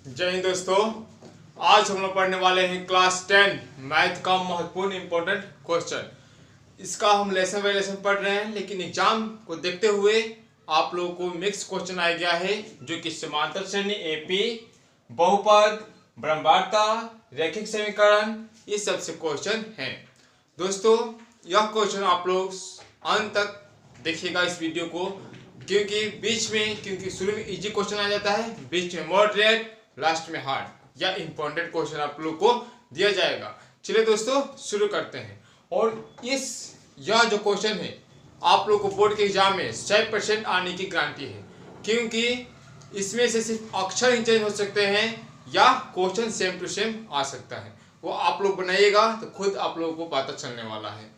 जय हिंद दोस्तों। आज हम लोग पढ़ने वाले हैं क्लास 10 मैथ का महत्वपूर्ण इंपॉर्टेंट क्वेश्चन। इसका हम लेसन बाय लेसन पढ़ रहे हैं, लेकिन एग्जाम को देखते हुए आप लोगों को मिक्स क्वेश्चन आ गया है, जो कि समांतर श्रेणी, एपी, बहुपद, ब्रह्मांडता, रैखिक समीकरण, ये सब से क्वेश्चन हैं। दोस्तों यह क्वेश्चन आप लोग अंत तक देखिएगा इस वीडियो को, क्योंकि शुरू में इजी क्वेश्चन आ जाता है, बीच में मॉडरेट, लास्ट में हार्ड या इंपॉर्टेंट क्वेश्चन आप लोग को दिया जाएगा। चलिए दोस्तों शुरू करते हैं। और यह जो क्वेश्चन है आप लोग को बोर्ड के एग्जाम में 100% आने की गारंटी है, क्योंकि इसमें से सिर्फ अक्षर ही चेंज हो सकते हैं या क्वेश्चन सेम टू सेम आ सकता है। वो आप लोग बनाइएगा तो खुद आप लोगों को पता चलने वाला है।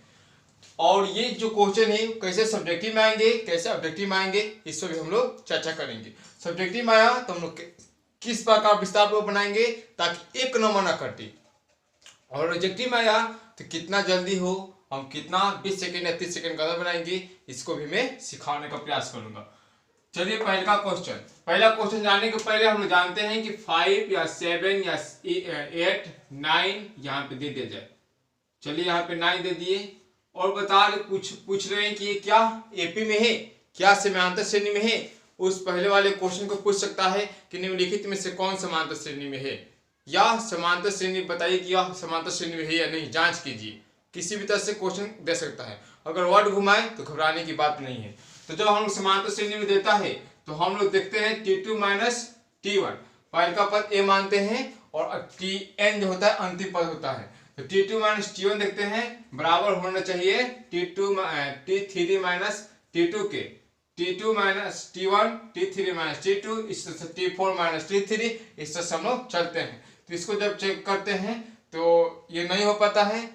और ये जो क्वेश्चन है कैसे सब्जेक्टिव में आएंगे, कैसे ऑब्जेक्टिव में आएंगे, इस पर भी हम लोग चर्चा करेंगे। सब्जेक्टिव में आया तो हम लोग किस प्रकार विस्तार पर बनाएंगे ताकि एक नंबर ना कटे, और ऑब्जेक्टिव में आया तो कितना जल्दी हो, हम कितना 20 सेकेंड या 30 सेकेंड का बनाएंगे, इसको भी मैं सिखाने का प्रयास करूंगा। चलिए पहला क्वेश्चन जानने के पहले हम लोग जानते हैं कि 5 या 7 या 8 9 यहाँ पे दे दिया जाए। चलिए यहाँ पे 9 दे दिए और पूछ रहे हैं कि ये क्या एपी में है, क्या समांतर श्रेणी में है। उस पहले वाले क्वेश्चन को पूछ सकता है कि निम्नलिखित में से कौन समांतर श्रेणी में है, या समांतर श्रेणी बताइए कि यह समांतर श्रेणी में है या नहीं, जांच कीजिए। किसी भी तरह से क्वेश्चन दे सकता है, अगर वर्ड घुमाए तो घबराने की बात नहीं है। तो जब हम लोग समांतर श्रेणी में देता है तो हम लोग देखते हैं T2 माइनस T1, पहले का पद ए मानते हैं और Tn जो होता है अंतिम पद होता है। तो T2 माइनस T1 देखते हैं बराबर होना चाहिए T3 माइनस T2 के, T2 minus T1, T3 minus T2, इस तरह से T4 माइनस T3, इस तरह से हम लोग चलते हैं। तो इसको जब चेक करते हैं तो ये नहीं हो पाता है,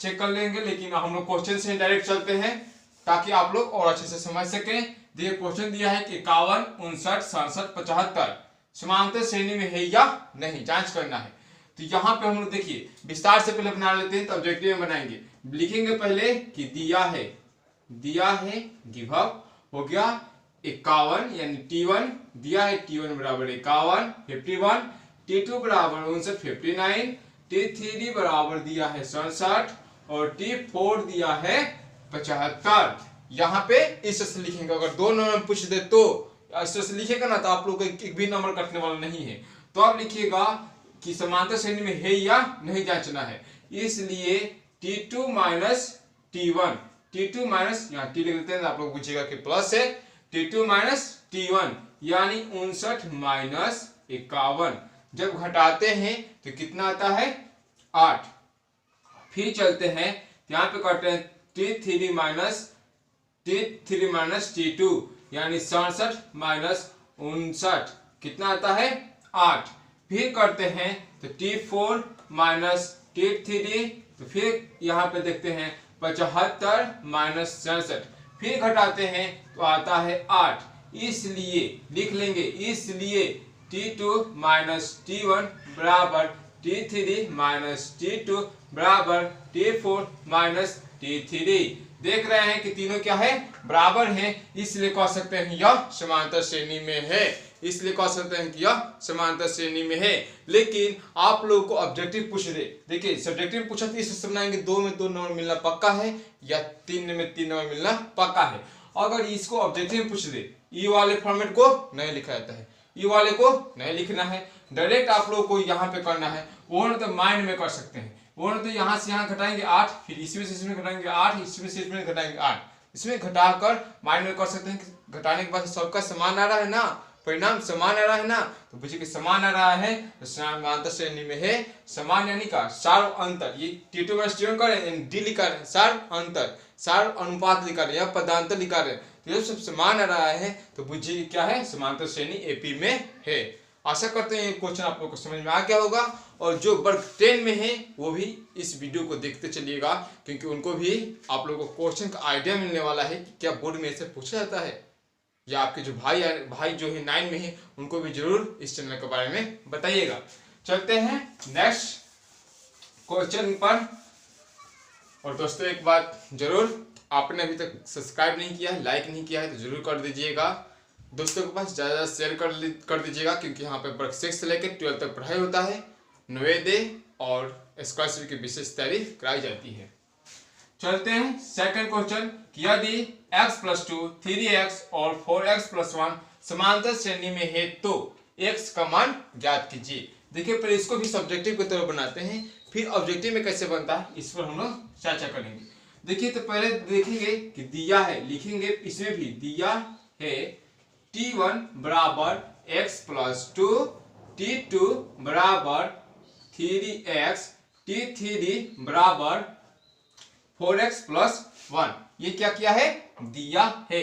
चेक कर लेंगे, लेकिन हम लोग क्वेश्चन से डायरेक्ट चलते हैं ताकि आप लोग और अच्छे से समझ सकें। ये क्वेश्चन दिया है कि 51, 59, 67, 75 समांतर श्रेणी में है या नहीं, जांच करना है। तो यहाँ पे हम लोग देखिए विस्तार से पहले बना लेते हैं, तो ऑब्जेक्टिव में बनाएंगे। लिखेंगे पहले कि दिया है गिव अप हो गया 51, यानी T1 दिया है, T1 बराबर 51, 51, T2 बराबर 59, 59, T3 बराबर दिया है 67 और T4 दिया है 75। यहाँ पे इस तरह से लिखेंगे। अगर दो नंबर पूछ दे तो इस तरह से लिखेगा ना, तो आप लोग एक भी नंबर कटने वाला नहीं है। तो आप लिखिएगा कि समांतर श्रेणी में है या नहीं जांचना है, इसलिए T2 minus T1, T2 minus यहाँ T लिख देते हैं, आप लोग पूछिएगा कि प्लस है, T2 माइनस T1 यानी 59 माइनस 51। जब घटाते हैं तो कितना आता है 8। फिर चलते हैं, यहाँ पे करते हैं T3 माइनस T2 यानी 67 माइनस 59, कितना आता है 8। फिर करते हैं तो T4 माइनस T3, तो फिर यहाँ पे देखते हैं 75 माइनस 67, फिर घटाते हैं तो आता है 8। इसलिए लिख लेंगे, इसलिए T2 माइनस T1 बराबर T3 माइनस T2 बराबर T4 माइनस T3। देख रहे हैं कि तीनों क्या है, बराबर हैं, इसलिए कह सकते हैं यह समांतर श्रेणी में है, इसलिए कह सकते हैं कि यह समांतर श्रेणी में है। लेकिन आप लोगों को ऑब्जेक्टिव पूछ दे, देखिए सब्जेक्टिव पूछा तो इस बनाएंगे 2 में 2 नंबर मिलना पक्का है या 3 में 3 नंबर मिलना पक्का है। अगर इसको ऑब्जेक्टिव पूछ दे, ई वाले फॉर्मेट को नहीं लिखा जाता है, ई वाले को नहीं लिखना है, डायरेक्ट आप लोगों को यहाँ पे करना है। वो तो माइंड में कर सकते हैं, वो तो यहाँ से यहाँ घटाएंगे 8, फिर इसमें से इसमें घटाएंगे 8, इसमें से इसमें घटाएंगे 8, इसमें घटाकर माइंड में कर सकते हैं कि घटाने के बाद सबका समान आ रहा है ना, परिणाम समान आ रहा है ना, तो पूछे कि समान आ रहा है तो समांतर श्रेणी में है। समान यानी का सार अंतर, ये T2 माइनस T1 कर रहे हैं, डी लिखा रहे हैं, सार अंतर, सार अनुपात लिखा रहे हैं या पदांतर लिखा रहे हैं, तो ये सब समान आ रहा है तो बुझिए क्या है, समांतर श्रेणी एपी में है। आशा करते हैं ये क्वेश्चन आप लोग को समझ में आ गया होगा, और जो वर्ग 10 में है वो भी इस वीडियो को देखते चलिएगा, क्योंकि उनको भी आप लोगों को क्वेश्चन का आइडिया मिलने वाला है कि क्या बोर्ड में ऐसे पूछा जाता है, या आपके जो भाई जो है 9 में है उनको भी जरूर इस चैनल के बारे में बताइएगा। चलते हैं नेक्स्ट क्वेश्चन पर। और दोस्तों एक बात जरूर, आपने अभी तक सब्सक्राइब नहीं किया है, लाइक नहीं किया है तो जरूर कर दीजिएगा। दोस्तों के पास ज़्यादा शेयर कर दीजिएगा, क्योंकि यहाँ पे वर्ग 6 से लेकर 12 तक पढ़ाई होता है, नवोदय और स्कॉलरशिप की विशेष तैयारी कराई जाती है। चलते हैं सेकंड क्वेश्चन। यदि x + 2, 3x और 4x + 1 समांतर श्रेणी में है तो x का मान ज्ञात कीजिए। देखिए पहले इसको भी सब्जेक्टिव की तरह बनाते हैं, फिर ऑब्जेक्टिव में कैसे बनता है इस पर हम लोग चर्चा करेंगे। देखिए तो पहले देखेंगे कि दिया है, लिखेंगे इसमें भी दिया है t1 बराबर x + 2, t2 बराबर 3x, t3 बराबर 4x + 1। ये क्या किया है, दिया है,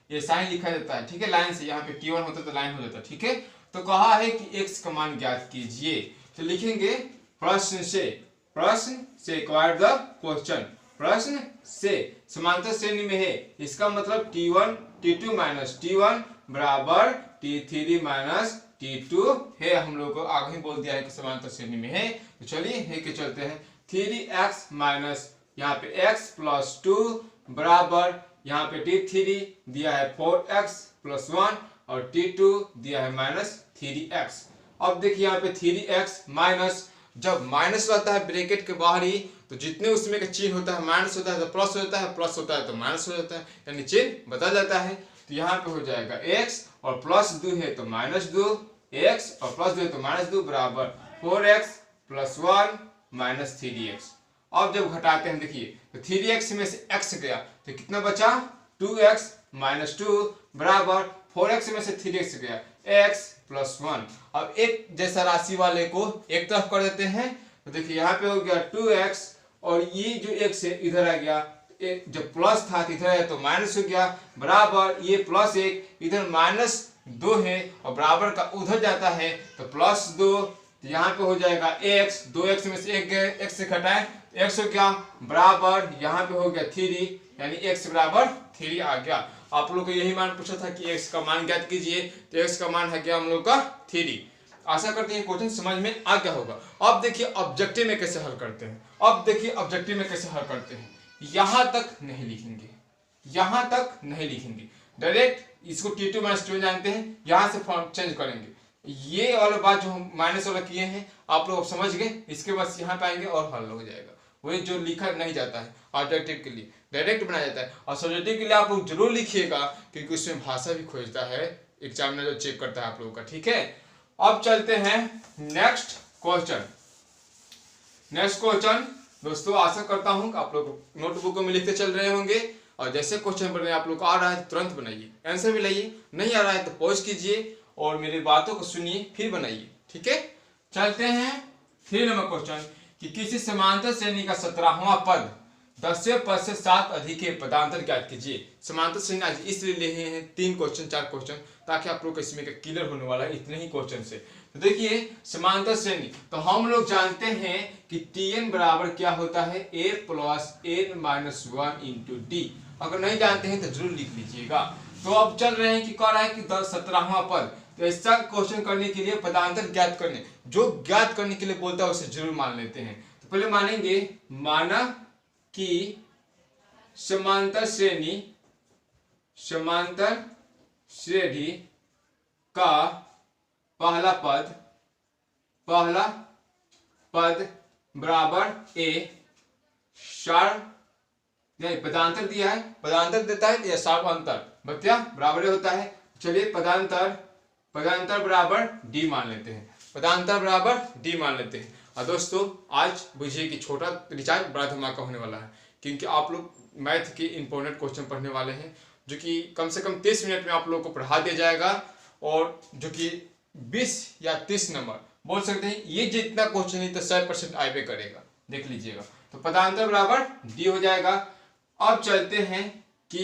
ये साइन लिखा जाता है, ठीक है, लाइन से। यहाँ पे t1 होता तो लाइन हो जाता, ठीक है। तो कहा है कि x का मान ज्ञात कीजिए, तो लिखेंगे प्रश्न से एक्वायर द क्वेश्चन, प्रश्न से समांतर श्रेणी में है, इसका मतलब t1 t2 माइनस t1 बराबर t3 माइनस t2 है। हम लोग को आगे ही बोल दिया है कि समांतर श्रेणी में है, तो चलिए है कि चलते हैं 3x माइनस यहाँ पे x + 2 बराबर यहाँ पे t3 दिया है 4x + 1 और t2 दिया है -3x। अब देखिए यहाँ पे 3x माइनस, जब माइनस रहता है ब्रैकेट के बाहर ही, तो जितने उसमें का चिन्ह होता है, माइनस होता है तो प्लस हो जाता है, प्लस होता है तो माइनस हो जाता है, यानी चिन्ह बदल जाता है। तो यहाँ पे हो जाएगा x और +2 है तो -2, x और +2 है तो -2 बराबर 4x + 1 -3x। अब जब घटाते हैं देखिए तो 3x में से x गया तो कितना बचा, 2x - 2 बराबर 4x में से 3x गया, x + 1। अब एक जैसा राशि वाले को एक तरफ कर देते हैं, तो देखिए यहाँ पे हो गया 2x और ये जो x है इधर आ गया, जब प्लस था तो इधर है तो माइनस हो गया, बराबर ये +1 इधर -2 है और बराबर का उधर जाता है तो +2, तो यहाँ पे हो जाएगा x, 2x में से एक गए, x से घटाए x हो गया बराबर यहाँ पे हो गया 3, यानी x बराबर 3 आ गया। आप लोग को यही मान पूछा था कि x का मान ज्ञात कीजिए, तो x का मान है क्या हम लोग का 3। आशा करते हैं क्वेश्चन समझ में आ गया होगा। अब देखिए ऑब्जेक्टिव में कैसे हल करते हैं, अब देखिए ऑब्जेक्टिव में कैसे हल करते हैं। यहाँ तक नहीं लिखेंगे, यहाँ तक नहीं लिखेंगे, डायरेक्ट इसको t2 - 2 जानते हैं, यहाँ से फॉर्म चेंज करेंगे। ये वाला बात जो हम माइनस वाला किए हैं आप लोग समझ गए, इसके बाद यहाँ पे आएंगे और हल हो जाएगा। वही जो लिखा नहीं जाता है ऑब्जेक्टिव के लिए डायरेक्ट बनाया जाता है, और सब्जेक्टिव के लिए आप लोग जरूर लिखिएगा, क्योंकि उसमें भाषा भी खोजता है एग्जामिनर जो चेक करता है आप लोगों का, ठीक है। अब चलते हैं नेक्स्ट क्वेश्चन। नेक्स्ट क्वेश्चन दोस्तों, आशा करता हूँ आप लोग नोटबुक में लिखते चल रहे होंगे, और जैसे क्वेश्चन बनने आप लोग को आ रहा है तुरंत बनाइए, आंसर भी लाइए, नहीं आ रहा है तो पॉज कीजिए और मेरी बातों को सुनिए फिर बनाइए, ठीक है। चलते हैं 3 नंबर क्वेश्चन कि किसी समांतर श्रेणी का 17वां पद 10वें पद से 7 अधिक है, पदांतर ज्ञात कीजिए। समांतर श्रेणी आज इसलिए लिए हैं 3 क्वेश्चन 4 क्वेश्चन, ताकि आप लोग इसमें का क्लियर होने वाला है इतने ही क्वेश्चन से। तो देखिए समांतर श्रेणी, तो हम लोग जानते हैं कि Tn बराबर क्या होता है, a + n - 1 × d। अगर नहीं जानते हैं तो जरूर लिख लीजिएगा। तो अब चल रहे हैं कि कह रहा है कि 17वां पद, तो ऐसा क्वेश्चन करने के लिए पदांतर ज्ञात करने, जो ज्ञात करने के लिए बोलता है उसे जरूर मान लेते हैं। तो पहले मानेंगे, माना कि समांतर श्रेणी का पहला पद बराबर a, नहीं पदांतर दिया है, पदांतर देता है या सार्वअंतर बत्या बराबर होता है। चलिए पदांतर बराबर d मान लेते हैं, पदांतर बराबर d मान लेते हैं। और दोस्तों आज बुझिए कि छोटा रिचार्ज बड़ा धमाका होने वाला है, क्योंकि आप लोग मैथ के इंपॉर्टेंट क्वेश्चन पढ़ने वाले हैं, जो कि कम से कम 30 मिनट में आप लोगों को पढ़ा दिया जाएगा, और जो कि 20 या 30 नंबर बोल सकते हैं। ये जितना क्वेश्चन है तो 100% आईबे करेगा, देख लीजिएगा। तो पदांतर बराबर d हो जाएगा। अब चलते हैं कि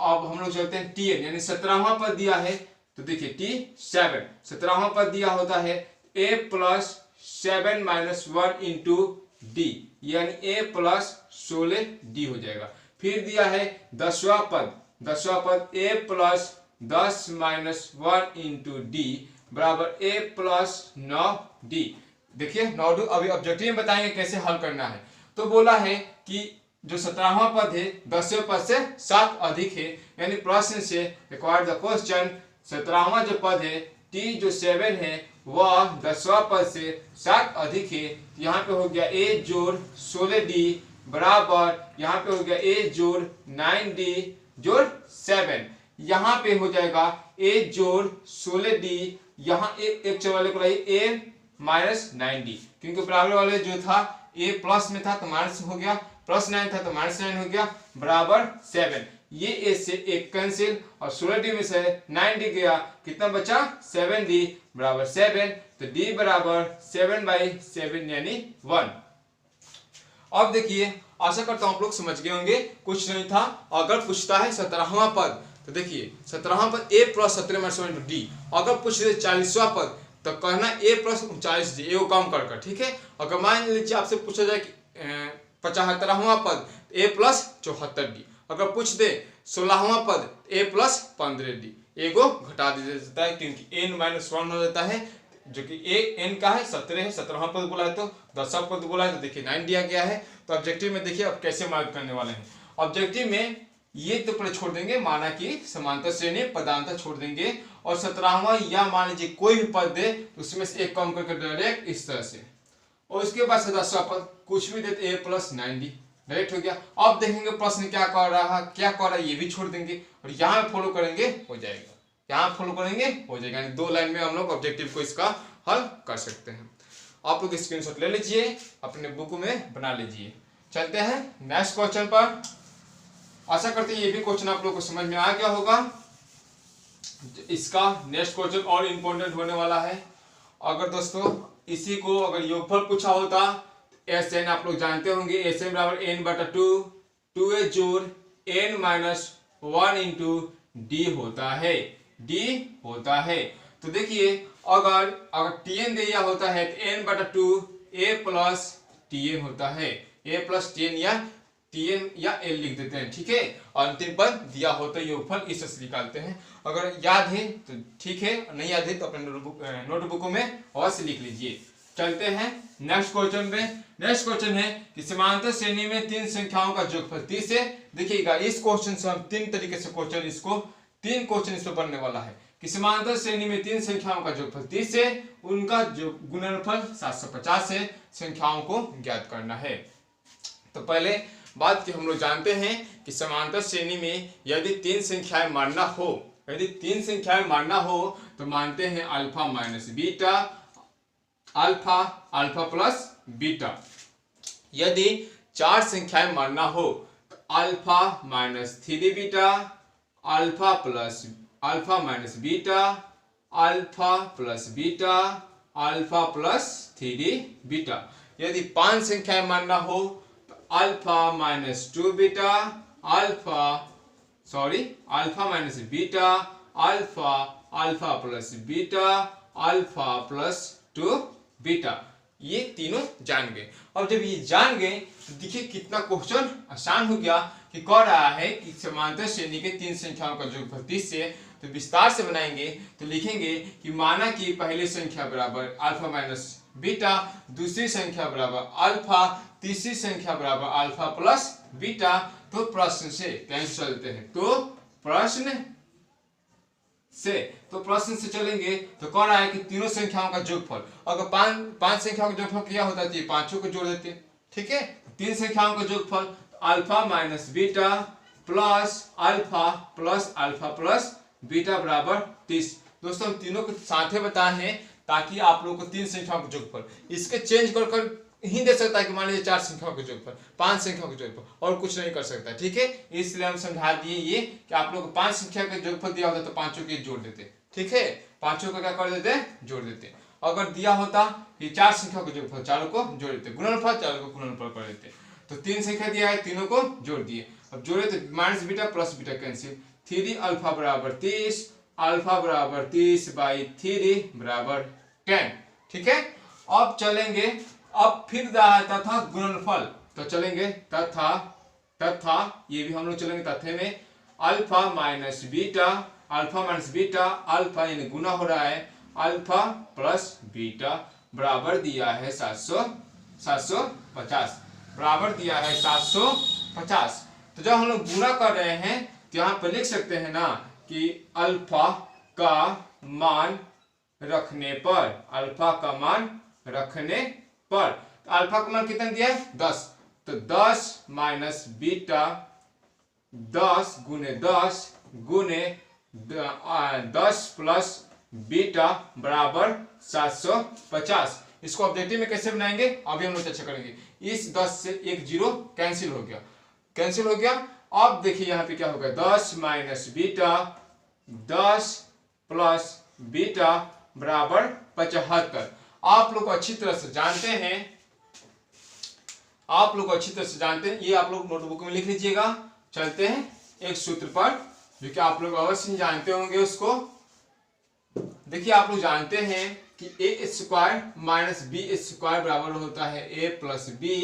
अब हम लोग चलते हैं Tn, यानी 17वां पद दिया है, तो देखिए T7 17वां पद दिया होता है a + 7 - 1 × d, यानी a + 16d हो जाएगा। फिर दिया है 10वां पद a + 10 - 1 × d बराबर a + 9d। देखिए 9d अभी ऑब्जेक्टिव में बताएंगे कैसे हल करना है। तो बोला है कि जो 17वां पद है 10वें पद से 7 अधिक है, यानी प्रश्न से एक्वायर द क्वेश्चन 17वां जो पद है टी जो 7 है वह 10वां पद से 7 अधिक है। यहाँ पे हो गया a जोड़ 16d बराबर यहाँ पे हो गया a जोड़ 9d जोड़ 7। यहाँ पे हो जाएगा a जोड़ 16d, यहाँ एक वाले को रही a माइनस 9d, क्योंकि बराबर वाले जो था a प्लस में था तो माइनस हो गया, प्लस 9 था तो माइनस 9 हो गया, बराबर 7। ये a से एक कैंसिल और 16d में से 9d गया, कितना बचा 7d बराबर 7। तो d बराबर 7/7 यानी 1। अब देखिए, आशा करता हूं आप लोग समझ गए होंगे, कुछ नहीं था। अगर पूछता है 17वां पद तो देखिए 17वां पद a प्लस 17 d, अगर पूछ रहे 40वां पद तो कहना a प्लस 39d, एगो काम कर, ठीक है। अगर मान लीजिए आपसे पूछा जाए कि 75वां पद a प्लस 74d, अगर पूछ दे 16वां पद a प्लस 15d, एगो घटा दिया जाता है क्योंकि n-1 हो जाता है, जो कि n का है 17 है, 17वां पद बोला है तो 10वां पद बोला है तो देखिए 9 दिया गया है। तो ऑब्जेक्टिव में देखिए अब कैसे मार्क करने वाले हैं। ऑब्जेक्टिव में ये तो पहले छोड़ देंगे, माना कि समांतर श्रेणी पदांतर छोड़ देंगे, और 17वां या मान लीजिए कोई भी पद दे तो उसमें से एक कम करके डायरेक्ट इस तरह से, और उसके बाद 10वां पद कुछ भी देते a प्लस 9d डायरेक्ट हो गया। अब देखेंगे प्रश्न क्या कर रहा है, ये भी छोड़ देंगे और यहाँ फॉलो करेंगे हो जाएगा, यहाँ फॉलो करेंगे हो जाएगा, यानी 2 लाइन में हम लोग ऑब्जेक्टिव को इसका हल कर सकते हैं। आप लोग स्क्रीनशॉट ले लीजिए, अपने बुक में बना लीजिए। चलते हैं नेक्स्ट क्वेश्चन पर। आशा करते हैं ये भी क्वेश्चन आप लोग को समझ में आ गया होगा। इसका नेक्स्ट क्वेश्चन और इम्पोर्टेंट होने वाला है। अगर दोस्तों इसी को अगर योगफल पूछा होता, Sn आप लोग जानते होंगे, Sn बराबर n/2, 2a जोड़ n-1 इंटू d होता है, d होता है। तो देखिए अगर Tn दिया होता है तो n/2 a प्लस Tn होता है, a प्लस Tn या Tn या l लिख देते हैं, ठीक है। और अंतिम पद दिया होता है, योगफल इस तरह से निकालते हैं। अगर याद है तो ठीक है, नहीं याद है तो अपने नोटबुकों में अवश्य लिख लीजिए। चलते हैं नेक्स्ट क्वेश्चन में। नेक्स्ट क्वेश्चन है कि समांतर श्रेणी में 3 संख्याओं का जोगफल 30 है। देखिएगा इस क्वेश्चन से हम 3 तरीके से क्वेश्चन इसको 3 क्वेश्चन इस पर बनने वाला है कि समांतर श्रेणी में 3 संख्याओं का जोगफल 30 है, उनका जो गुणनफल 750 है, संख्याओं को ज्ञात करना है। तो पहले बात की हम लोग जानते हैं कि समांतर श्रेणी में यदि 3 संख्याएं मानना हो, यदि 3 संख्याएं मानना हो तो मानते हैं alpha minus beta, alpha, alpha plus beta. यदि 4 संख्याएं मानना हो तो alpha minus 3 beta, alpha plus alpha minus beta, alpha plus beta, alpha plus 3 beta. यदि 5 संख्याएं मानना हो तो alpha minus 2 beta, alpha minus beta, alpha, alpha plus beta, alpha plus 2 beta. ये तीनों जान गए। अब जब ये जान गए तो देखिए कितना क्वेश्चन आसान हो गया कि कह रहा है कि समांतर श्रेणी के 3 संख्याओं का जोगफल 30 है। तो विस्तार से बनाएंगे तो लिखेंगे कि माना कि पहली संख्या बराबर अल्फा माइनस बीटा, दूसरी संख्या बराबर अल्फा, तीसरी संख्या बराबर अल्फा प्लस बीटा। तो प्रश्न से कैंसिल चलते हैं, तो प्रश्न से चलेंगे तो कह रहा है कि तीनों संख्याओं का जोगफल, अगर 5 संख्याओं का जोगफल क्या होता है, पांचों को जोड़ देते हैं, ठीक है। 3 संख्याओं का जोगफल alpha minus beta plus alpha plus beta बराबर 30। दोस्तों हम तीनों को साथ बताए हैं ताकि आप लोगों को 3 संख्याओं का जोगफल, इसके चेंज कर ही दे सकता है कि मान लीजिए 4 संख्याओं का जोगफल, 5 संख्याओं का जोगफल, और कुछ नहीं कर सकता, ठीक है। इसलिए हम समझा दिए ये कि आप लोग को 5 संख्या का जोगफल दिया होता तो पांचों के जोड़ देते, ठीक है, पांचों का क्या कर देते, जोड़ देते। अगर दिया होता कि 4 संख्याओं का जोगफल, चारों को जोड़ देते, गुणनफल चारों को गुणनफल कर देते। तो 3 संख्या दिया है, तीनों को जोड़ दिए। अब जोड़े तो minus beta plus beta cancel, 3 alpha बराबर 30, अल्फा बराबर 30/3 बराबर 10, ठीक है। अब चलेंगे, अब फिर तथा गुणनफल, तो चलेंगे तथा ये भी हम लोग चलेंगे तथे में अल्फा माइनस बीटा, अल्फा यानी गुना हो रहा है, अल्फा प्लस बीटा बराबर दिया है 750, बराबर दिया है 750। तो जब हम लोग गुणा कर रहे हैं तो यहाँ पर लिख सकते हैं ना कि अल्फा का मान रखने पर, अल्फा का मान रखने पर, तो अल्फा का मान कितना दिया है 10, तो 10 माइनस बीटा 10 गुने 10 प्लस बीटा बराबर 750। इसको ऑब्जेक्टिव में कैसे बनाएंगे अभी हम लोग चर्चा करेंगे। इस 10 से एक जीरो कैंसिल हो गया। अब देखिए यहाँ पे क्या होगा 10 माइनस बीटा 10 प्लस बीटा बराबर 75। आप लोग अच्छी तरह से जानते हैं, ये आप लोग नोटबुक में लिख लीजिएगा। चलते हैं एक सूत्र पर जो कि आप लोग अवश्य जानते होंगे उसको। देखिए आप लोग जानते हैं कि ए स्क्वायर माइनस बी स्क्वायर बराबर होता है ए प्लस बी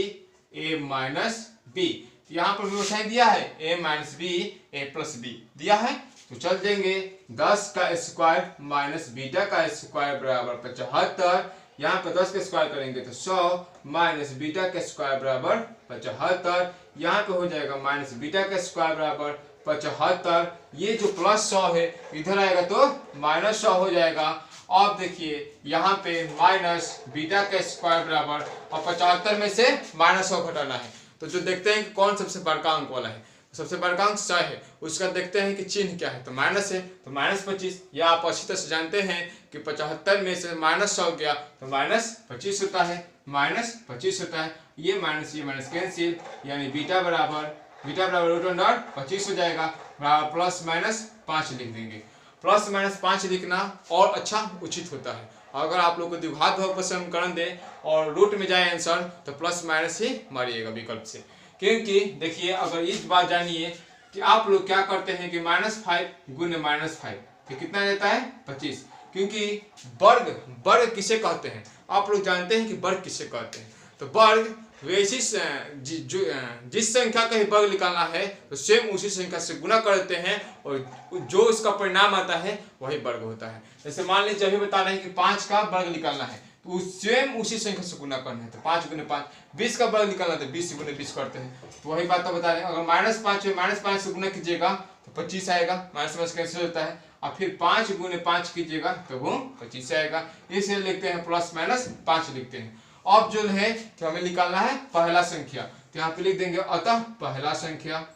ए माइनस बी। यहाँ पर व्यवस्था दिया है ए माइनस बी ए प्लस बी दिया है, तो चल देंगे 10 का स्क्वायर माइनस बीटा का स्क्वायर बराबर 75। यहाँ पे 10 का स्क्वायर करेंगे तो 100 माइनस बीटा का स्क्वायर बराबर 75। यहाँ पे हो जाएगा माइनस बीटा का स्क्वायर बराबर 75। ये जो प्लस 100 है इधर आएगा तो माइनस 100 हो जाएगा। अब देखिए यहाँ पे माइनस बीटा का स्क्वायर बराबर, और 75 में से माइनस 100 घटाना है, तो जो देखते हैं कि कौन सबसे बड़का अंक वाला है, सबसे बड़का अंक 100 है, उसका देखते हैं कि चिन्ह क्या है, तो माइनस है, तो माइनस 25। या आप अच्छी तरह से जानते हैं कि 75 में से माइनस 100 गया तो माइनस 25 होता है, माइनस 25 होता है। ये माइनस कैंसिल, यानी बीटा बराबर रूट अंडर 25 हो जाएगा, प्लस माइनस 5 लिख देंगे। प्लस माइनस 5 लिखना और अच्छा उचित होता है। अगर आप लोग को द्विघात बहुपद समीकरण दे और रूट में जाए आंसर तो प्लस माइनस ही मारिएगा विकल्प से, क्योंकि देखिए अगर इस बात जानिए कि आप लोग क्या करते हैं कि -5 गुने -5 तो कितना देता है 25, क्योंकि वर्ग किसे कहते हैं आप लोग जानते हैं कि वर्ग किसे कहते हैं। तो वर्ग वैसी जिस संख्या का ही वर्ग निकालना है तो सेम उसी संख्या से गुना करते हैं और जो उसका परिणाम आता है वही वर्ग होता है। जैसे मान लीजिए अभी बता रहे हैं कि 5 का वर्ग निकालना है तो सेम उसी संख्या से गुना करना है, तो 5 गुने 5। 20 का वर्ग निकालना है तो 20 गुने 20 करते हैं, तो वही बात तो बता रहे हैं। अगर -5 है -5 से गुना कीजिएगा तो 25 आएगा, माइनस कैंसिल होता है, और फिर 5 गुने 5 कीजिएगा तो वो 25 आएगा। इसलिए लिखते हैं प्लस माइनस 5 लिखते हैं। अब जो है कि हमें निकालना है पहला संख्या, तो यहाँ पे लिख देंगे अतः पहला संख्या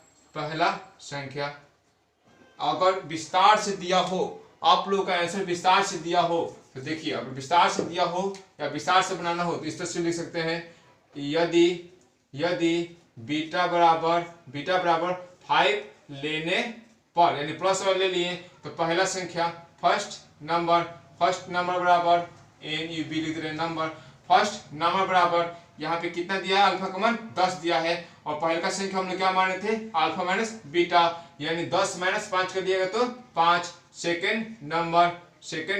अगर विस्तार से दिया हो, आप लोगों का आंसर विस्तार से दिया हो तो देखिए अगर विस्तार से दिया हो या विस्तार से बनाना हो तो इस तरह से लिख सकते हैं, यदि बीटा बराबर 5 लेने पर, यानी प्लस वाले ले लिए तो पहला संख्या फर्स्ट नंबर बराबर NUB लिख रहे नंबर, फर्स्ट नंबर बराबर यहाँ पे कितना दिया है अल्फा का मान 10 दिया है, और पहले का संख्या हमने क्या माने थे अल्फा माइनस बीटा, यानी 10 माइनस 5 कर दिएगा तो 5। सेकेंड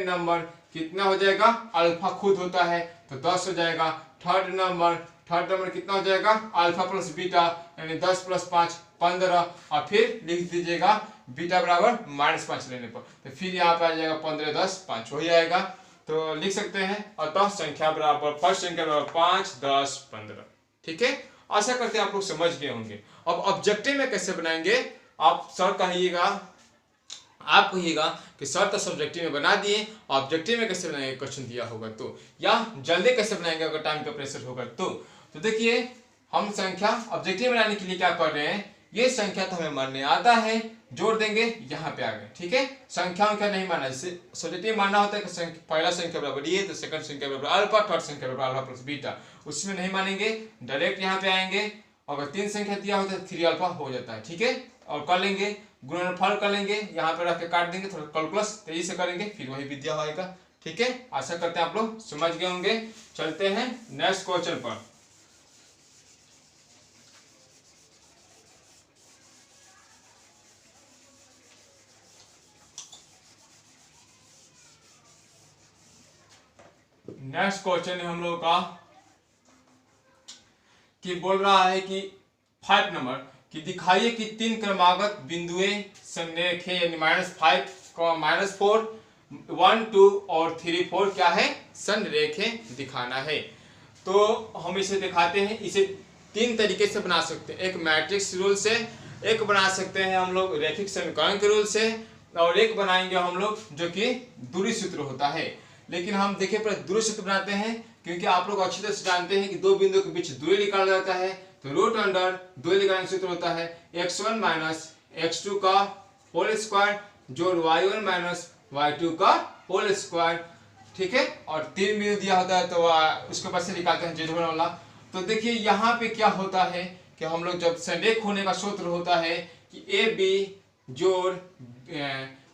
नंबर कितना हो जाएगा अल्फा खुद होता है तो 10 हो जाएगा। थर्ड नंबर कितना हो जाएगा अल्फा प्लस बीटा, यानी 10 प्लस 5 15, और फिर लिख दीजिएगा बीटा बराबर -5 लेने पर, तो फिर यहाँ पे आ जाएगा 15 10 5 हो जाएगा। तो लिख सकते हैं अतः संख्या बराबर फर्स्ट संख्या बराबर 5 10 15। ठीक है, आशा करते हैं आप लोग समझ गए होंगे। अब ऑब्जेक्टिव में कैसे बनाएंगे आप कहिएगा कि सर तो सब्जेक्टिव में बना दिए, ऑब्जेक्टिव में कैसे बनाएंगे क्वेश्चन दिया होगा तो, या जल्दी कैसे बनाएंगे अगर टाइम का प्रेशर होगा तो देखिए हम संख्या ऑब्जेक्टिव बनाने के लिए क्या कर रहे हैं, ये संख्या तो हमें मानने आता है, जोड़ देंगे यहाँ पे आ गए। ठीक है, संख्या नहीं माना, जैसे सब्जेक्टिव मानना होता है कि पहला संख्या बराबर ये तो सेकंड संख्या बराबर अल्फा, थर्ड संख्या बराबर अल्फा प्लस बीटा, उसमें नहीं मानेंगे, डायरेक्ट यहाँ पे आएंगे। अगर 3 संख्या दिया होता है 3 अल्फा हो जाता है। ठीक है, और कर लेंगे गुणनफल कर लेंगे, यहाँ पे रख के काट देंगे, थोड़ा कैलकुलस तेजी से करेंगे, फिर वही विद्या होगा। ठीक है, आशा करते हैं आप लोग समझ गए होंगे। चलते हैं नेक्स्ट क्वेश्चन पर। नेक्स्ट क्वेश्चन है हम लोगों का कि बोल रहा है कि 5 नंबर कि दिखाइए कि 3 क्रमागत बिंदुएं संरेख है, यानी -5, -4, 1 2 और 3 4 क्या है संरेखे दिखाना है। तो हम इसे दिखाते हैं, इसे 3 तरीके से बना सकते हैं, एक मैट्रिक्स रूल से, एक बना सकते हैं हम लोग रैखिक समीकरण के रूल से, और एक बनाएंगे हम लोग जो कि दूरी सूत्र होता है। लेकिन हम देखिए पहले दूरी सूत्र बनाते हैं, क्योंकि आप लोग अच्छी तरह से जानते हैं कि दो बिंदु के बीच दूरी निकाला जाता है। तो रूट अंडर दूरी निकालने सूत्र होता है x1 माइनस x2 का होल स्क्वायर जोड़ y1 माइनस y2 का होल स्क्वायर। ठीक है, और 3 बिंदु दिया होता है तो उसके बाद से निकालते हैं z1 वाला। तो देखिए यहाँ पे क्या होता है कि हम लोग जब संरेख होने का सूत्र होता है कि ए बी जोड़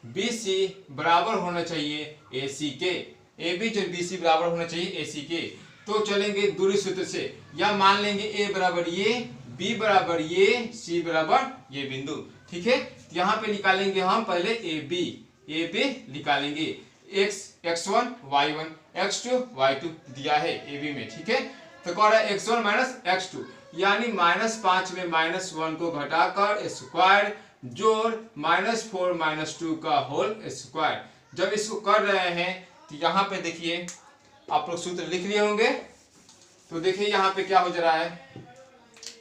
बी सी बराबर होना चाहिए ए सी के, ए बी जोड़ बी सी बराबर होना चाहिए ए सी के। तो चलेंगे दूरी सूत्र से, या मान लेंगे ए बराबर ये, बी बराबर ये, सी बराबर ये बिंदु। ठीक है, यहाँ पे निकालेंगे हम पहले ए बी निकालेंगे, x1 y1 x2 y2 दिया है ए बी में। ठीक है, तो कह रहा है x1 माइनस x2 यानी -5 में -1 को घटाकर स्क्वायर जोड़ -4 -2 का होल स्क्वायर। जब इसको कर रहे हैं तो यहाँ पे देखिए आप लोग सूत्र लिख लिए होंगे। तो देखिए यहाँ पे क्या हो जा रहा है,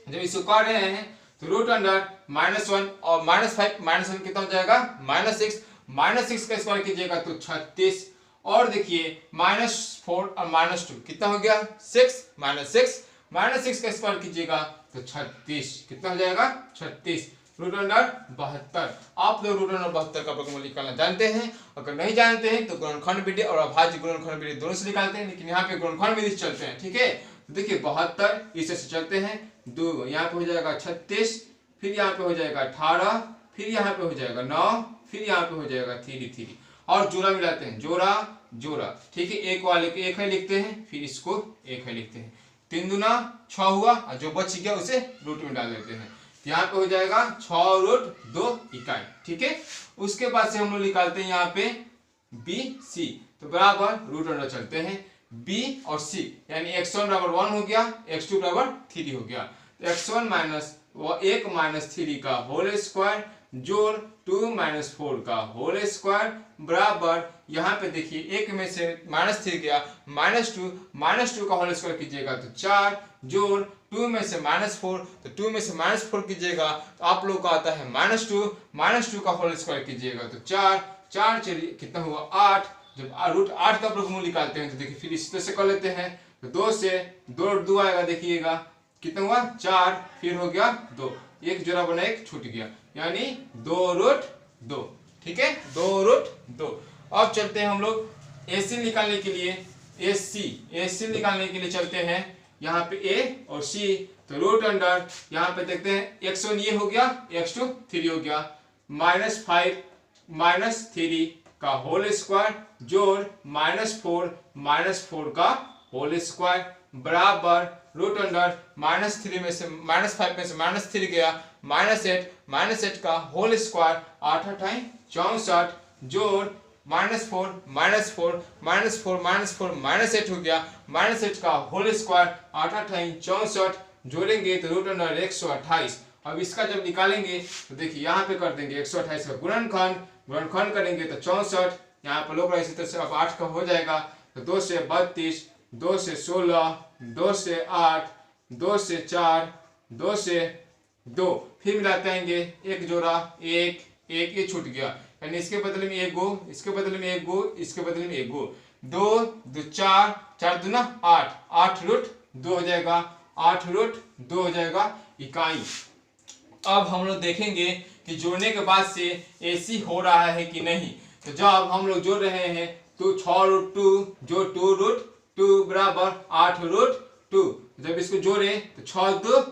जब इसको कर रहे हैं तो रूट अंडर -1 और -5 -1 कितना हो जाएगा -6 का स्क्वायर कीजिएगा तो 36। और देखिए -4 और -2 कितना हो गया 6 -6 का स्क्वायर कीजिएगा तो 36 कितना हो जाएगा 36 रूट अंडर 72। आप लोग रूट अंडर 72 का वर्गमूल निकालना जानते हैं। अगर नहीं जानते हैं तो गुणनखंड विधि और अभाज्य गुणनखंड विधि दोनों से निकालते हैं, लेकिन यहाँ पे गुणनखंड विधि से चलते हैं। ठीक है, तो देखिए 72 इसे से चलते हैं 2, यहाँ पे हो जाएगा 36, फिर यहाँ पे हो जाएगा 18, फिर यहाँ पे हो जाएगा 9, फिर यहाँ पे हो जाएगा 3 और जोड़ा मिलाते हैं, जोड़ा। ठीक है, एक वाले के एक है लिखते हैं, फिर इसको एक है लिखते हैं, 3 दूना 6 हुआ और जो बच गया उसे रूट में डाल देते हैं। यहाँ पे हो जाएगा 6 रूट 2 इकाई। ठीक है, उसके बाद से हम लोग निकालते हैं यहाँ पे बी सी, तो बराबर रूट अंडर चलते हैं बी और सी, यानी x1 बराबर 1 हो गया, x2 बराबर 3 हो गया। तो x1 माइनस 3 का होल स्क्वायर जोड़ 2 - 4 का होल स्क्वायर बराबर यहाँ पे देखिए एक में से -3 गया, -2 का होल स्क्वायर कीजिएगा तो 4 जोड़ 2 में से -4, तो 2 में से -4 कीजिएगा तो आप लोग का आता है -2 का होल स्क्वायर कीजिएगा तो 4 चलिए कितना हुआ 8। जब रूट 8 का वर्गमूल निकालते हैं तो देखिए फिर इस तरह से कर लेते हैं, तो 2 से 2 आएगा, देखिएगा कितना हुआ 4, फिर हो गया 2, एक जोड़ा बना एक छूट गया, यानी 2 रूट 2। ठीक है, 2 रूट 2। अब चलते हैं हम लोग AC निकालने के लिए, AC निकालने के लिए चलते हैं यहाँ पे A और C। तो रूट अंडर यहाँ पे देखते हैं x1 ये हो गया, x2 3 हो गया, -5 -3 का होल स्क्वायर जोड़ -4 का होल स्क्वायर बराबर रूट अंडर -5 में से -3 गया, -8 का होल स्क्वायर 8 × 64 जोड़ -4 -8 हो गया, -8 का होल स्क्वायर 8 × 64 जोड़ेंगे तो रूट अंडर 128। अब इसका जब निकालेंगे तो देखिए यहाँ पे कर देंगे 128 का गुणनखंड करेंगे तो 64, यहाँ पर लोग इसी तरह से अब 8 का हो जाएगा तो 2 से 32, 2 से 16, 2 से 8, 2 से 4, 2 से 2, फिर मिलाते आएंगे एक जोड़ा एक ये छूट गया, यानी इसके बदले में एक गो, इसके बदले में एक गो, इसके बदले में एक गो, 2 4 दूना 8 रूट 2 हो जाएगा, 8 रूट 2 हो जाएगा इकाई। अब हम लोग देखेंगे कि जोड़ने के बाद से AC हो रहा है कि नहीं। तो जब हम लोग जोड़ रहे हैं तो 6 रूट 2 जो 2 रूट 2 बराबर 8 रूट 2, जब इसको जोड़े तो 6 2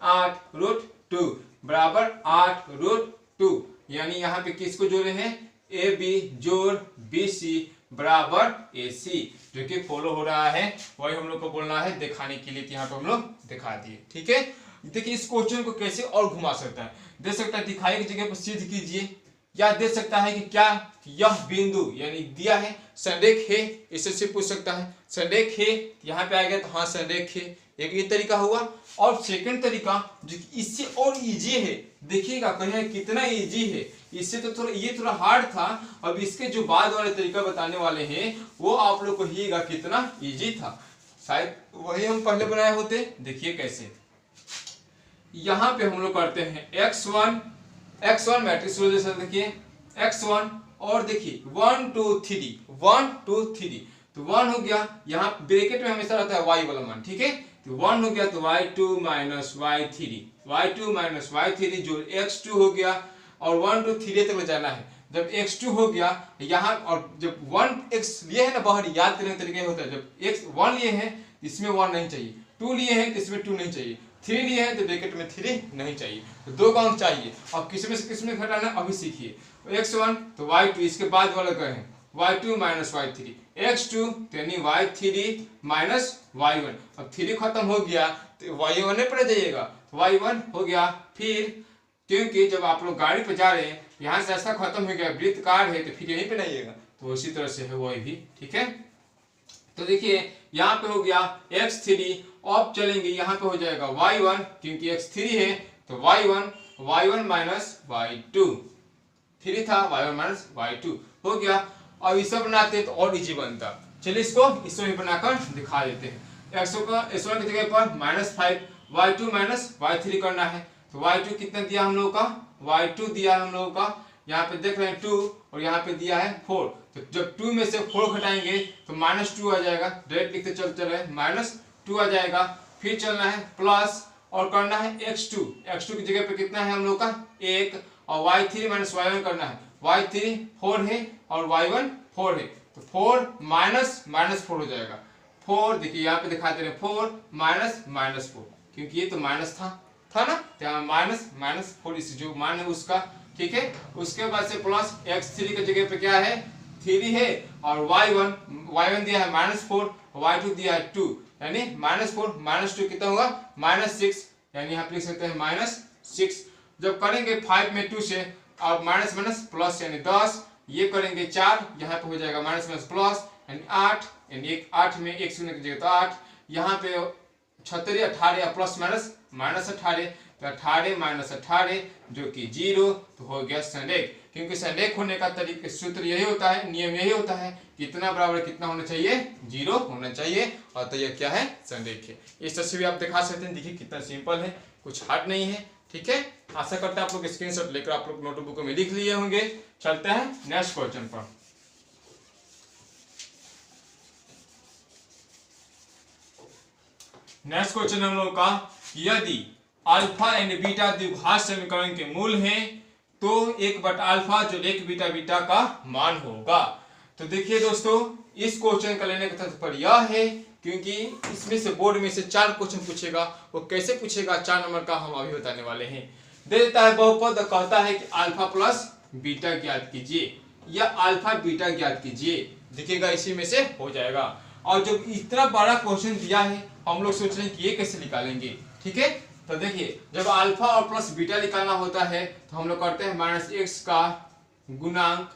8 रूट 2 बराबर 8 रूट 2, यानी यहाँ पे किसको जोड़े हैं AB जोड़ BC बराबर AC, जो कि फॉलो हो रहा है, वही हम लोग को बोलना है दिखाने के लिए, यहाँ पे हम लोग दिखा दिए। ठीक है, देखिए इस क्वेश्चन को कैसे और घुमा सकता है, दे सकता है दिखाई की जगह पर सिद्ध कीजिए, या दे सकता है कि क्या यह बिंदु यानी दिया है संरेख है, इससे पूछ सकता है संरेख है, यहाँ पे आ गया तो हाँ संरेख है, एक ये तरीका हुआ। और सेकंड तरीका जो इससे और इजी है, देखिएगा कहीं कितना इजी है, इससे तो थोड़ा हार्ड था, अब इसके जो बाद वाले तरीका बताने वाले हैं वो आप लोग को कहिएगा कितना इजी था, शायद वही हम पहले बनाए होते। देखिए कैसे, यहाँ पे हम लोग करते हैं x1 मैट्रिक्स देखिए x1 और देखिए 1 2 3 1 2 3 तो 1 हो गया, यहाँ ब्रैकेट में हमेशा रहता है y वाला मान, ठीक है। तो 1 हो गया तो y2 माइनस y3 जो x2 हो गया और 1 2 3 तक ले जाना है। जब x2 हो गया यहाँ और जब 1x लिए है ना बाहर, याद करने का तरीका होता है, जब x 1 लिए हैं इसमें 1 नहीं चाहिए, 2 लिए हैं तो इसमें 2 नहीं चाहिए, 3 लिए हैं तो ब्रैकेट में 3 नहीं चाहिए, तो 2 का अंक चाहिए। अब किसमें से किसमें घटाना अभी सीखिए। x1 तो y2 इसके बाद वाला गए हैं y2 माइनस y3 x2 यानी y3 माइनस y1। अब 3 खत्म हो गया तो y1 पर जाइएगा, y1 हो गया। फिर क्योंकि जब आप लोग गाड़ी पे जा रहे हैं यहाँ से रास्ता खत्म हो गया, वृत्तकार है तो फिर यहीं पे जाइएगा, तो उसी तरह से है वही भी, ठीक है। तो देखिए यहाँ पे हो गया x3, अब चलेंगे यहाँ पे हो जाएगा y1 क्योंकि x3 है तो y1 माइनस y2, 3 था y1 माइनस y2 हो गया। अब इसे बनाते तो और इजी बनता, चलिए इसको भी बनाकर दिखा देते हैं। x1 की जगह पर -5 y2 माइनस y3 करना है, तो y2 कितना दिया हम लोगों का, y2 दिया हम लोगों का, यहाँ पे देख रहे हैं 2 और यहाँ पे दिया है 4, तो जब 2 में से 4 घटाएंगे तो -2 आ जाएगा, डायरेक्ट लिखते चल रहे हैं -2 आ जाएगा। फिर चलना है प्लस और करना है x2 की जगह पे कितना है हम लोग का 1 और y3 माइनस y1 करना है, y3 4 है और y1 4 है, तो 4 माइनस -4 हो जाएगा। 4 देखिए यहाँ पे दिखाते रहे 4 माइनस -4 क्योंकि ये तो माइनस था ना, तो -4 इस जो मान है उसका, ठीक है। उसके बाद से प्लस x3 की जगह पे क्या है 3 है और y1 दिया है -4, y2 दिया है 2, यानी -4 -2 कितना होगा -6, यानी यहाँ पे लिख सकते हैं -6। जब करेंगे 5 में 2 से अब माइनस प्लस यानी 10, ये करेंगे 4, यहाँ पे हो जाएगा माइनस प्लस यानी 8, यानी 8 में 1 शून्य की जगह तो 8, यहाँ पे 36 18 प्लस -18, तो 18 -18 जो कि 0, तो हो गया संरेख। क्योंकि संरेख होने का तरीका सूत्र यही होता है, नियम यही होता है, कितना बराबर कितना होना चाहिए 0 होना चाहिए, और तो यह क्या है संरेख है। इस तरह से भी आप दिखा सकते हैं, देखिए कितना सिंपल है, कुछ हार्ड नहीं है, ठीक है। आशा करता है आप लोग स्क्रीनशॉट लेकर आप लोग नोटबुक में लिख लिए होंगे। चलते हैं नेक्स्ट क्वेश्चन पर। नेक्स्ट क्वेश्चन हम लोग का, यदि अल्फा एंड बीटा द्विघात समीकरण के मूल हैं तो 1/α जो 1β का मान होगा। तो देखिए दोस्तों इस क्वेश्चन का लेने का तात्पर्य यह है क्योंकि इसमें से बोर्ड में से 4 क्वेश्चन पूछेगा, वो कैसे पूछेगा 4 नंबर का हम अभी बताने वाले हैं। दे देता है बहुपद, कहता है कि अल्फा प्लस बीटा ज्ञात कीजिए या अल्फा बीटा ज्ञात कीजिए, दिखेगा इसी में से हो जाएगा। और जब इतना बड़ा क्वेश्चन दिया है हम लोग सोच रहे हैं कि ये कैसे निकालेंगे, ठीक है। तो देखिए जब अल्फा और प्लस बीटा निकालना होता है तो हम लोग करते हैं -x का गुणांक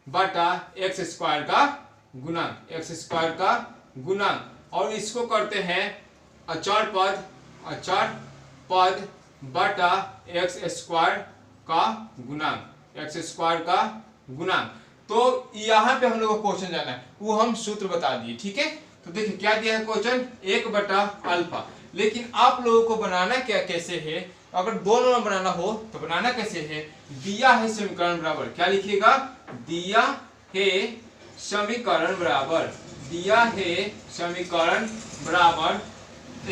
बटा x² का गुणांक, और इसको करते हैं अचर पद बटा x² का गुणांक। तो यहाँ पे हम लोग को क्वेश्चन जाना है, वो हम सूत्र बता दिए, ठीक है। तो देखिए क्या दिया है क्वेश्चन 1/α, लेकिन आप लोगों को बनाना क्या कैसे है, अगर 2 नंबर बनाना हो तो बनाना कैसे है, दिया है समीकरण बराबर, क्या लिखिएगा, दिया है समीकरण बराबर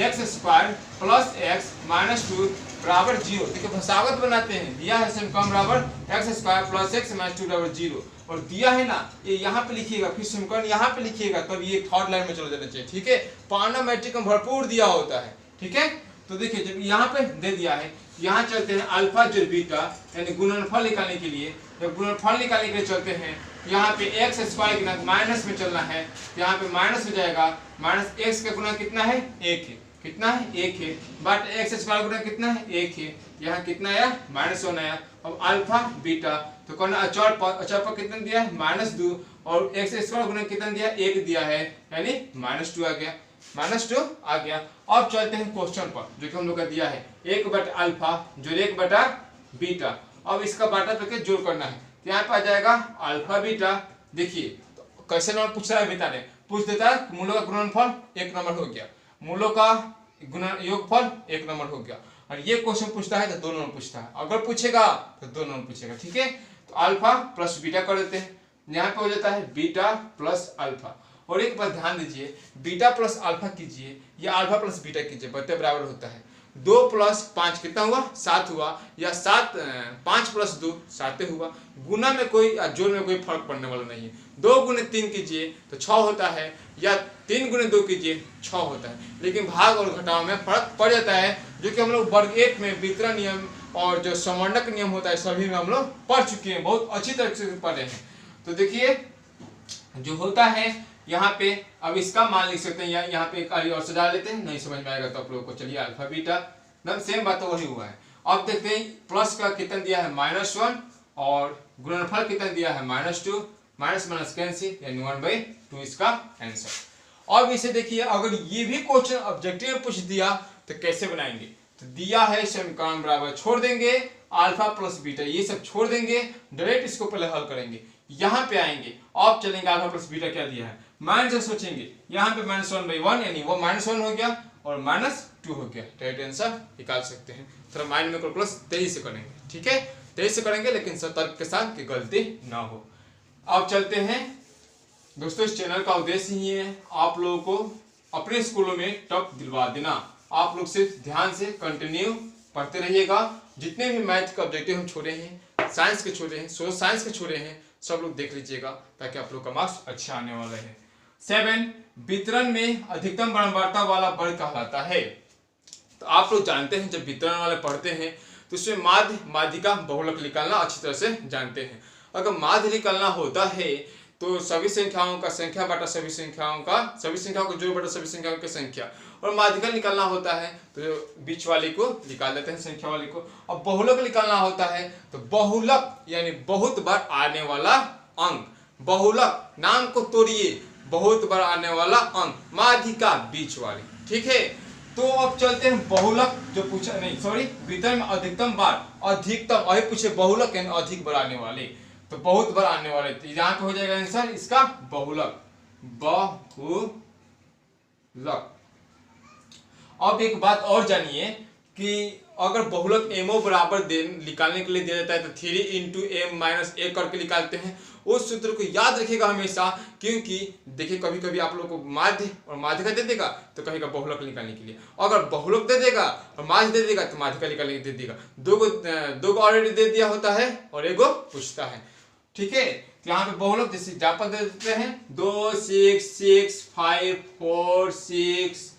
x² प्लस x माइनस 2 बराबर 0। देखिए भसावत बनाते हैं, दिया है समीकरण बराबर x² प्लस x माइनस 2 बराबर 0, और दिया है ना ये यहाँ पे लिखिएगा, फिर समीकरण यहाँ पे लिखिएगा, तब ये थर्ड लाइन में चला जाना चाहिए, ठीक है। पाना मैट्रिक में भरपूर दिया होता है, ठीक है। तो देखिए जब यहाँ पे दे दिया है, यहाँ चलते हैं अल्फा जो बीटा यानी गुणनफल निकालने के लिए, जब गुणनफल निकालने के लिए चलते हैं यहाँ पे x² गुना माइनस में चलना है, यहाँ पे माइनस हो जाएगा, -x का गुना कितना है 1 है, कितना है 1 है, बट x² गुना कितना है 1 है, यहाँ कितना आया -1 आया। अब अल्फा बीटा तो कौन अचर पर कितना दिया है -2, और x² गुना कितना दिया 1 दिया है, यानी -2 आ गया। अब चलते हैं क्वेश्चन पर जो कि हम लोग का दिया है 1/α जो 1/β, अब इसका बाटा करके जोड़ करना है, तो यहाँ पे आ जाएगा अल्फा बीटा। देखिए तो कैसे नंबर पूछ रहा है बताने, पूछ देता है मूलों का गुणनफल 1 नंबर हो गया, मूलों का योगफल 1 नंबर हो गया, और ये क्वेश्चन पूछता है तो 2 नंबर पूछता है, अगर पूछेगा तो 2 नंबर पूछेगा। ठीक है, तो अल्फा प्लस बीटा कर देते हैं, यहाँ पे हो जाता है बीटा प्लस अल्फा। और एक बात ध्यान दीजिए, बीटा प्लस अल्फा कीजिए या अल्फा प्लस बीटा कीजिए, बराबर बराबर होता है। 2 प्लस 5 कितना हुआ, 7 हुआ, या 5 प्लस 2 7 हुआ। गुना में कोई या जोड़ में कोई फर्क पड़ने वाला नहीं है। 2 गुने 3 कीजिए तो 6 होता है, या 3 गुने 2 कीजिए 6 होता है। लेकिन भाग और घटाव में फर्क पड़ जाता है, जो कि हम लोग वर्ग 1 में वितरण नियम और जो संवर्णक नियम होता है सभी में हम लोग पढ़ चुके हैं, बहुत अच्छी तरह से पढ़े हैं। तो देखिए जो होता है यहाँ पे, अब इसका मान लिख सकते हैं, यहाँ पे एक और से डाल लेते हैं, नहीं समझ में आएगा तो आप लोगों को चलिए अल्फा बीटा सेम बात तो वही हुआ है। अब देखते हैं प्लस का कितना दिया है -1 और गुणनफल कितना दिया है -2, माइनस माइनस कैंसिल यानी 1/2 इसका आंसर। अब इसे देखिए, अगर ये भी क्वेश्चन ऑब्जेक्टिव में पूछ दिया तो कैसे बनाएंगे, तो दिया है समीकरण बराबर छोड़ देंगे, अल्फा प्लस बीटा ये सब छोड़ देंगे, डायरेक्ट इसको पहले हल करेंगे, यहाँ पे आएंगे, अब चलेंगे अल्फा प्लस बीटा क्या दिया है, माइनस से सोचेंगे, यहाँ पे -1/1 यानी वो -1 हो गया और -2 हो गया, डायरेक्ट आंसर निकाल सकते हैं। थोड़ा माइंड में कैलकुलस तेजी से करेंगे, ठीक है, तेजी से करेंगे लेकिन सतर्क के साथ कि गलती ना हो। अब चलते हैं दोस्तों, इस चैनल का उद्देश्य ही है आप लोगों को अपने स्कूलों में टॉप दिलवा देना। आप लोग सिर्फ ध्यान से कंटिन्यू पढ़ते रहिएगा। जितने भी मैथ के ऑब्जेक्टिव हम छोड़े हैं, साइंस के छोड़े हैं, सोशल साइंस के छोड़े हैं, सब लोग देख लीजिएगा ताकि आप लोग का मार्क्स अच्छा आने वाला है। 7 वितरण में अधिकतम बारंबारता वाला वर्ग कहलाता है। तो आप लोग जानते हैं जब वितरण वाले पढ़ते हैं तो उसमें माध्य माध्यिका बहुलक निकालना अच्छी तरह से जानते हैं। अगर माध्य निकालना होता है तो सभी संख्याओं का संख्या बटा सभी संख्याओं का जोड़ बटा सभी संख्याओं की संख्या, और माध्यिका निकालना होता है तो बीच वाले को निकाल देते हैं, संख्या वाले को। और बहुलक निकालना होता है तो बहुलक यानी बहुत बार आने वाला अंक, बहुलक नाम को तोड़िए, बहुत बार आने वाला अंक, माध्यिका बीच वाली, ठीक है। तो अब चलते हैं बहुलक जो पूछा, नहीं सॉरी, वितरण में अधिकतम बार, अधिकतम अभी पूछे बहुलक यानी अधिक बार आने वाले, तो बहुत बार आने वाले, तो यहाँ पे हो जाएगा आंसर इसका बहुलक, बहुलक। अब एक बात और जानिए कि अगर बहुलक एमओ बराबर निकालने के लिए दिया जाता है तो 3 × m - 1 करके निकालते हैं। उस सूत्र को याद रखिएगा हमेशा, क्योंकि देखिए कभी कभी आप लोगों को माध्य और माध्यिका दे देगा तो कहेगा बहुलक निकालने के लिए, अगर बहुलक दे देगा और माध्य दे देगा तो माध्यिका निकालने के लिए दे देगा। दो को ऑलरेडी दे दिया होता है और एगो पूछता है, ठीक है। तो यहाँ पे बहुलक जैसे एग्जाम्पल दे देते हैं 2 6 6 5 4 6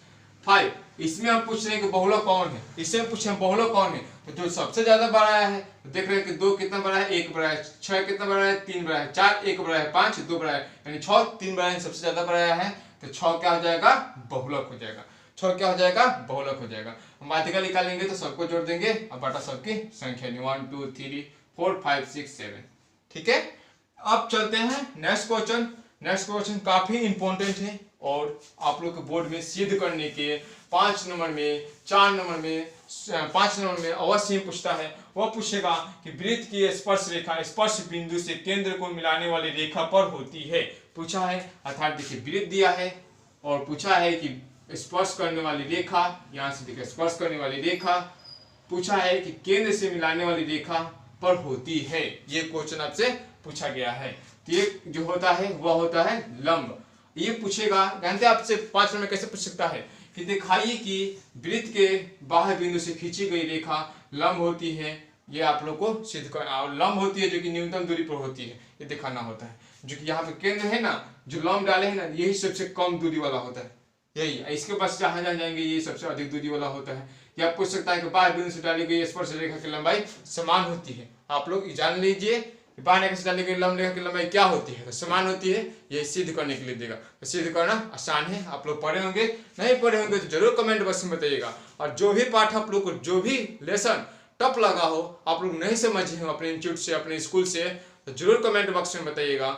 5, इसमें हम पूछ रहे हैं कि बहुलक कौन है, इसमें पूछे हम बहुलक कौन है, तो जो सबसे ज्यादा बड़ा आया है तो देख रहे हैं कि 2 कितना बड़ा है, 1 बड़ा है, 6 कितना बड़ा है, 3 बड़ा है, 4 1 बड़ा है, 5 2 बड़ा है, यानी 6 3 बड़ा है, सबसे ज्यादा बड़ा आया है तो 6 क्या हो जाएगा, बहुलक हो जाएगा। 6 क्या हो जाएगा, बहुलक हो जाएगा। माध्यिका निकालेंगे तो सबको जोड़ देंगे और बटा सबकी संख्या 1 2 3 4 5 6 7, ठीक है। अब चलते हैं नेक्स्ट क्वेश्चन। नेक्स्ट क्वेश्चन काफी इंपॉर्टेंट है और आप लोग के बोर्ड में सिद्ध करने के 5 नंबर में 4 नंबर में 5 नंबर में अवश्य पूछता है। वह पूछेगा कि वृत्त की स्पर्श रेखा स्पर्श बिंदु से केंद्र को मिलाने वाली रेखा पर होती है, पूछा है। अर्थात देखिए वृत्त दिया है और पूछा है कि स्पर्श करने वाली रेखा, यहाँ से देखिए स्पर्श करने वाली रेखा, पूछा है कि केंद्र से मिलाने वाली रेखा पर होती है। ये क्वेश्चन आपसे पूछा गया है। तो ये जो होता है वह होता है लंब। ये पूछेगा, जानते हैं आपसे 5 नंबर में कैसे पूछ सकता है कि दिखाइए कि वृत्त के बाह्य बिंदु से खींची गई रेखा लंब होती है। ये आप लोग को सिद्ध करना, लंब होती है जो कि न्यूनतम दूरी पर होती है, ये दिखाना होता है। जो कि यहाँ पे केंद्र है ना, जो लंब डाले हैं ना, यही सबसे कम दूरी वाला होता है, यही। इसके पास जहां जहां जाएंगे ये सबसे अधिक दूरी वाला होता है। या पूछ सकता है कि बाह्य बिंदु से डाली गई स्पर्श रेखा की लंबाई समान होती है। आप लोग जान लीजिए बाह्य रेखा से डाली गई लंब रेखा की लंबाई क्या होती है, तो समान होती है। ये सिद्ध करने के लिए देगा, तो सिद्ध करना आसान है। आप लोग पढ़े होंगे, नहीं पढ़े होंगे तो जरूर कमेंट बॉक्स में बताइएगा। और जो भी पाठ आप लोग को, जो भी लेसन टफ लगा हो, आप लोग नहीं समझे हो अपने इंस्टीट्यूट से, अपने स्कूल से, तो जरूर कमेंट बॉक्स में बताइएगा।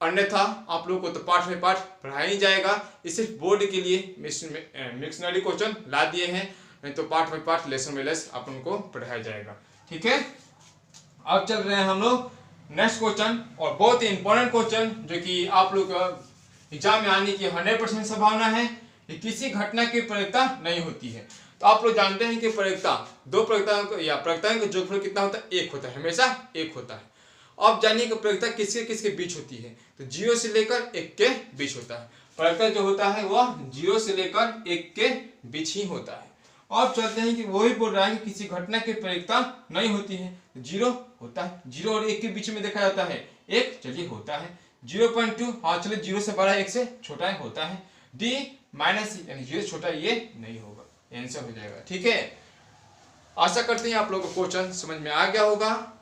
अन्यथा आप लोग को तो पाठ में पाठ पढ़ाया ही जाएगा। ये सिर्फ बोर्ड के लिए मिक्शनरी क्वेश्चन ला दिए हैं, नहीं तो पाठ में पाठ, लेसन में लेस आप उनको पढ़ाया जाएगा, ठीक है। अब चल रहे हैं हम लोग नेक्स्ट क्वेश्चन, और बहुत ही इंपॉर्टेंट क्वेश्चन जो कि आप लोग एग्जाम में आने की 100% संभावना है। कि किसी घटना की प्रयोक्ता नहीं होती है। तो आप लोग जानते हैं कि प्रयोक्ता दो प्रयोक्ताओं या प्रयोक्ताओं का जोगफल कितना होता है, एक होता है, हमेशा एक होता है। अब जानिए कि प्रयोक्ता किसके किसके बीच होती है, तो 0 से लेकर 1 के बीच होता है। प्रयोक्ता जो होता है वह 0 से लेकर 1 के बीच ही होता है। अब चलते हैं कि वही बोल रहा है कि किसी घटना की प्रयोक्ता नहीं होती है, 0 होता है। 0 और 1 के बीच में देखा जाता है 1, चलिए होता है। 0.2, हाँ चलिए 0 से बड़ा 1 से छोटा है, होता है। D माइनस यानी 0 से छोटा ये नहीं होगा, आंसर हो जाएगा। ठीक है, आशा करते हैं आप लोगों को क्वेश्चन समझ में आ गया होगा।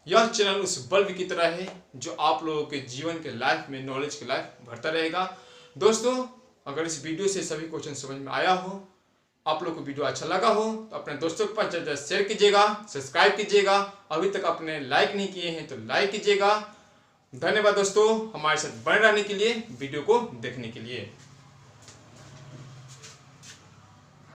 यह चैनल उस बल्ब की तरह है जो आप लोगों के जीवन के लाइफ में नॉलेज के लाइफ भरता रहेगा। दोस्तों, अगर इस वीडियो से सभी क्वेश्चन समझ में आया हो, आप लोग को वीडियो अच्छा लगा हो, तो अपने दोस्तों के पास ज़्यादा शेयर कीजिएगा, सब्सक्राइब कीजिएगा। अभी तक आपने लाइक नहीं किए हैं तो लाइक कीजिएगा। धन्यवाद दोस्तों, हमारे साथ बने रहने के लिए, वीडियो को देखने के लिए।